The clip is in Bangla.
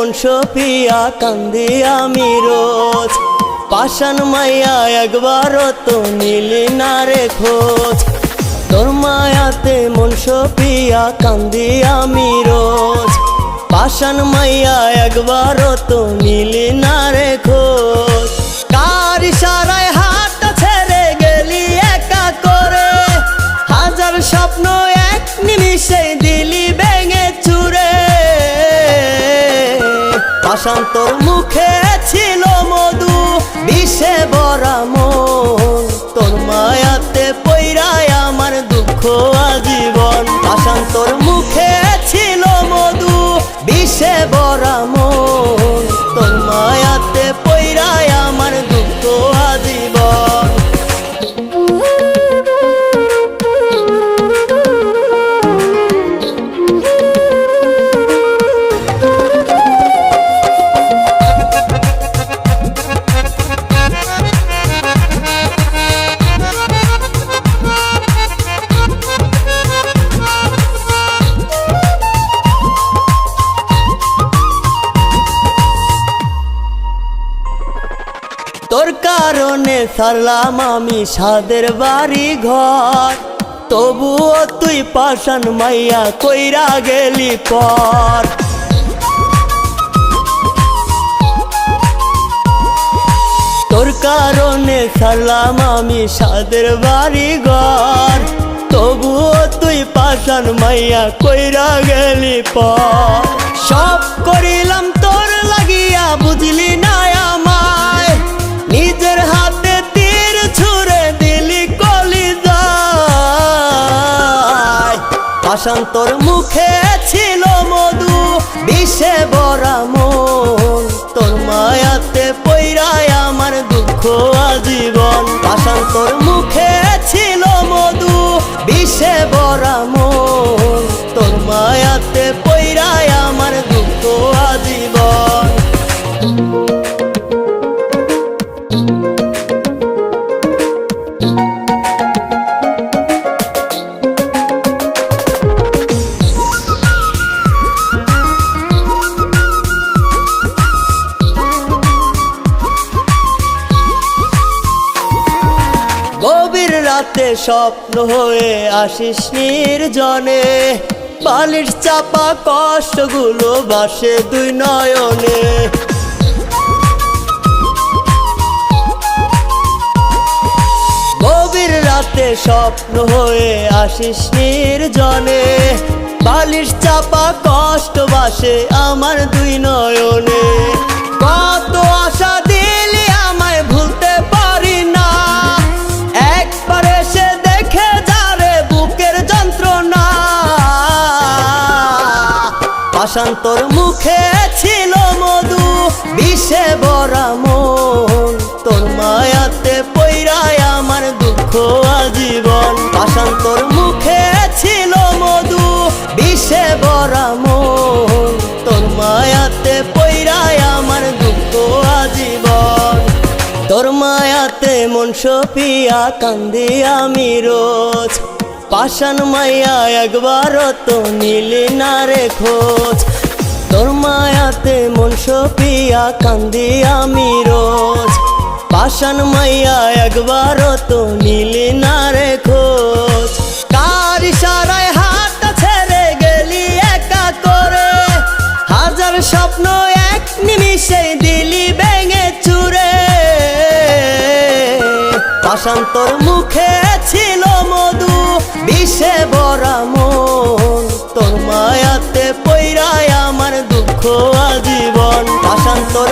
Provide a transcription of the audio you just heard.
মন সপিয়া কান্দি আমি রোজ। পাষাণ মাইয়া একবারও তো নিলি না রে খোঁজ। তোর মায়াতে মন সপিয়া কান্দি আমি রোজ। পাষাণ মাইয়া একবারও তো নিলি না রে খোঁজ। কার ইশারায় হাতটা ছেড়ে গেলি একা করে, হাজার স্বপ্ন এক নিমিষে দিলি ভেঙে চুরে। পাষাণ তোর মুখে ছিল মধু, বিষে ভরা মন। তোর মায়াতে পইরায় আমার দুঃখ আজীবন। পাষাণ তোর মুখে ছিল মধু, বিষে ভরা মন। তোর মায়াতে পইরায় আমার দুঃখ আজীবন। তোর কারণে ছাড়লাম আমি সাদের বাড়ি ঘর, তবুও তুই পাষাণ মাইয়া কইরা গেলি পর। তোর কারণে ছাড়লাম আমি সাদের বাড়ি ঘর, তবুও তুই পাষাণ মাইয়া কইরা গেলি পর। সব করিলাম তোর লাগিয়া বুঝলি না আমায়, নিজের হাতে তীর ছুঁড়ে দিলি কলিজায়। পাষাণ তোর মুখে ছিল মধু, বিষে ভরা মন। তোর মায়াতে পইরায় আমার দুঃখ আজীবন। পাষাণ তোর মুখে ছিল মধু, বিষে ভরা মন। তোর মায়াতে পইরায় আমার দুঃখ আজীবন। গভীর রাতে স্বপ্ন হয়ে আসিস নির্জনে, বালিশ চাপা কষ্টগুলো বাসে দুই নয়নে। গভীর রাতে স্বপ্ন হয়ে আসিস নির্জনে, বালিশ চাপা কষ্ট বাসে আমার দুই নয়নে। কত আশা দিলি আমায় ভুলতে পারি না, একবার এসে দেখে যারে বুকের যন্ত্রণা। পাষাণ তোর মুখে ছিল মধু, বিষে ভরা মন। তোর মায়াতে পইরায় আমার দুঃখ আজীবন। পাষাণ তোর মুখে ছিল মধু, বিষে ভরা মন। তোর মায়াতে পইরায় আমার দুঃখ আজীবন। তোর মায়াতে মন সপিয়া কান্দি আমি রোজ। পাষাণ মাইয়া একবারও তো নিলি না রে খোঁজ। তোর মায়াতে মন সপিয়া কান্দি আমি রোজ। পাষাণ মাইয়া একবারও তো নিলি না রে খোঁজ। কার ইশারায় হাতটা ছেড়ে গেলি একা করে, হাজার স্বপ্ন এক নিমিষে দিলি ভেঙে চুরে। পাষাণ তোর মুখে ছিল মধু, বিষে ভরা মন। তোর মায়াতে পইরায় আমার দুঃখ আজীবন। পাষাণ তোর